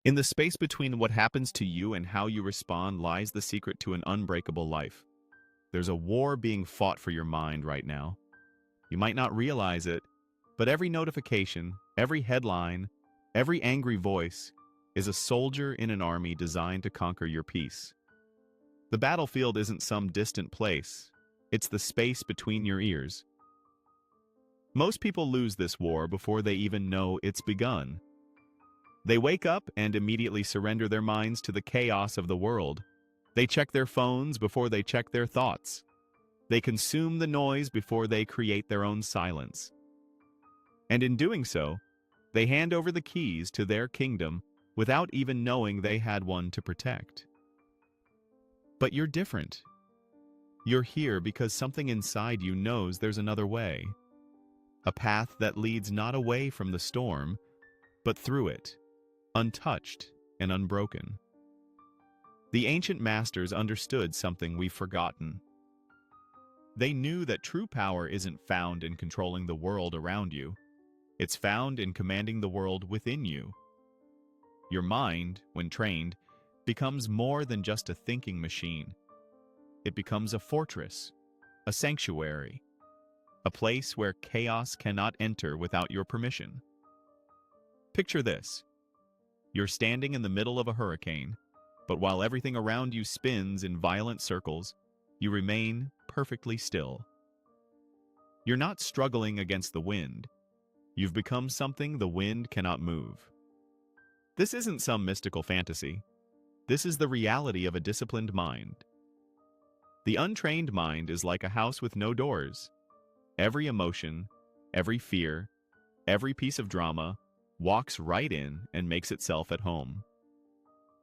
In the space between what happens to you and how you respond lies the secret to an unbreakable life. There's a war being fought for your mind right now. You might not realize it, but every notification, every headline, every angry voice is a soldier in an army designed to conquer your peace. The battlefield isn't some distant place. It's the space between your ears. Most people lose this war before they even know it's begun. They wake up and immediately surrender their minds to the chaos of the world. They check their phones before they check their thoughts. They consume the noise before they create their own silence. And in doing so, they hand over the keys to their kingdom without even knowing they had one to protect. But you're different. You're here because something inside you knows there's another way. A path that leads not away from the storm, but through it, untouched and unbroken. The ancient masters understood something we've forgotten. They knew that true power isn't found in controlling the world around you. It's found in commanding the world within you. Your mind, when trained, becomes more than just a thinking machine. It becomes a fortress, a sanctuary, a place where chaos cannot enter without your permission. Picture this. You're standing in the middle of a hurricane, but while everything around you spins in violent circles, you remain perfectly still. You're not struggling against the wind. You've become something the wind cannot move. This isn't some mystical fantasy. This is the reality of a disciplined mind. The untrained mind is like a house with no doors. Every emotion, every fear, every piece of drama walks right in and makes itself at home.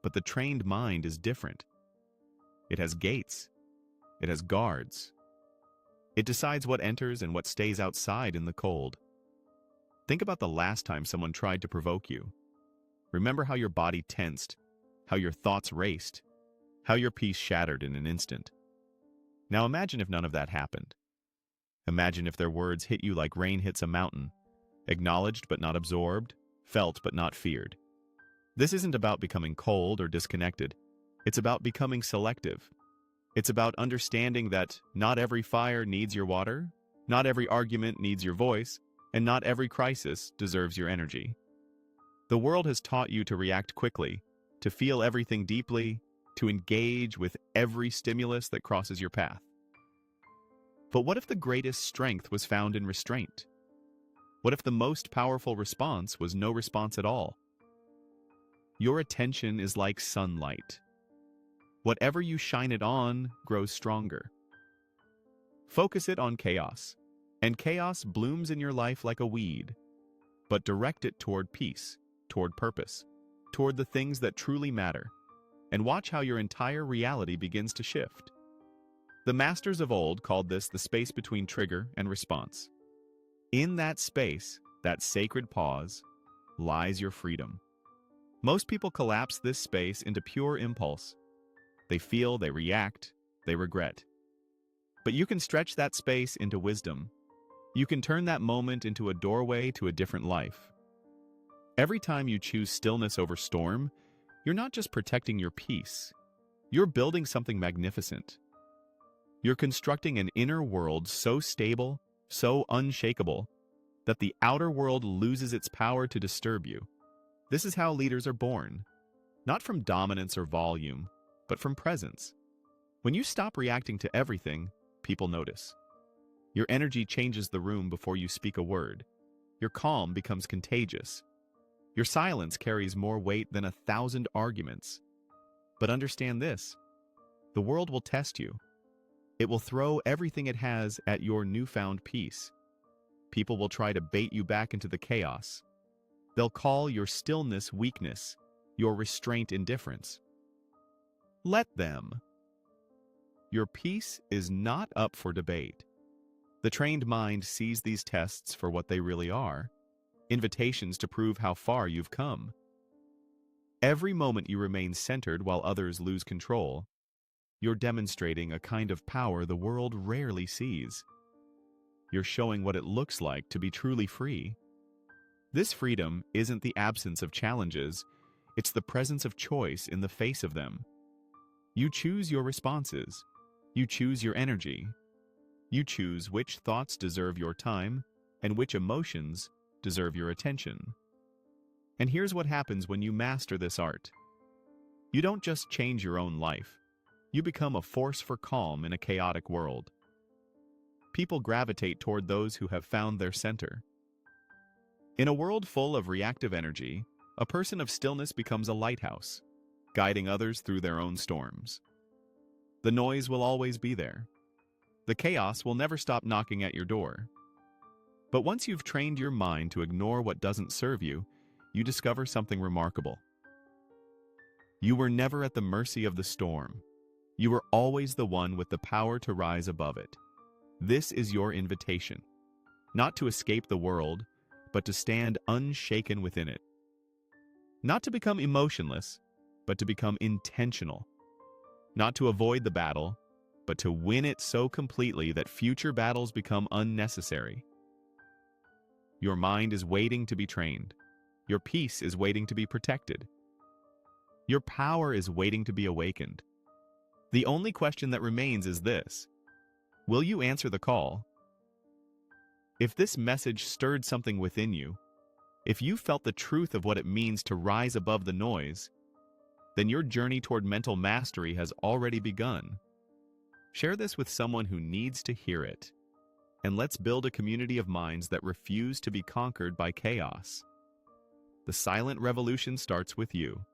But the trained mind is different. It has gates. It has guards. It decides what enters and what stays outside in the cold. Think about the last time someone tried to provoke you. Remember how your body tensed, how your thoughts raced, how your peace shattered in an instant. Now imagine if none of that happened. Imagine if their words hit you like rain hits a mountain, acknowledged but not absorbed, felt but not feared. This isn't about becoming cold or disconnected. It's about becoming selective. It's about understanding that not every fire needs your water, not every argument needs your voice, and not every crisis deserves your energy. The world has taught you to react quickly, to feel everything deeply, to engage with every stimulus that crosses your path. But what if the greatest strength was found in restraint? What if the most powerful response was no response at all? Your attention is like sunlight. Whatever you shine it on grows stronger. Focus it on chaos, and chaos blooms in your life like a weed. But direct it toward peace, toward purpose, toward the things that truly matter, and watch how your entire reality begins to shift. The masters of old called this the space between trigger and response. In that space, that sacred pause, lies your freedom. Most people collapse this space into pure impulse. They feel, they react, they regret. But you can stretch that space into wisdom. You can turn that moment into a doorway to a different life. Every time you choose stillness over storm, you're not just protecting your peace. You're building something magnificent. You're constructing an inner world so stable, so unshakable, that the outer world loses its power to disturb you. This is how leaders are born, not from dominance or volume, but from presence. When you stop reacting to everything, people notice. Your energy changes the room before you speak a word. Your calm becomes contagious. Your silence carries more weight than 1,000 arguments. But understand this, the world will test you. It will throw everything it has at your newfound peace. People will try to bait you back into the chaos. They'll call your stillness weakness, your restraint indifference. Let them. Your peace is not up for debate. The trained mind sees these tests for what they really are, invitations to prove how far you've come. Every moment you remain centered while others lose control, you're demonstrating a kind of power the world rarely sees. You're showing what it looks like to be truly free. This freedom isn't the absence of challenges, It's the presence of choice in the face of them. You choose your responses. You choose your energy. You choose which thoughts deserve your time and which emotions deserve your attention. And here's what happens when you master this art. You don't just change your own life. You become a force for calm in a chaotic world. People gravitate toward those who have found their center. In a world full of reactive energy, a person of stillness becomes a lighthouse, guiding others through their own storms. The noise will always be there. The chaos will never stop knocking at your door. But once you've trained your mind to ignore what doesn't serve you, you discover something remarkable. You were never at the mercy of the storm. You were always the one with the power to rise above it. This is your invitation, not to escape the world, but to stand unshaken within it. Not to become emotionless, but to become intentional. Not to avoid the battle, but to win it so completely that future battles become unnecessary. Your mind is waiting to be trained. Your peace is waiting to be protected. Your power is waiting to be awakened. The only question that remains is this: will you answer the call? If this message stirred something within you, if you felt the truth of what it means to rise above the noise, then your journey toward mental mastery has already begun. Share this with someone who needs to hear it, and let's build a community of minds that refuse to be conquered by chaos. The silent revolution starts with you.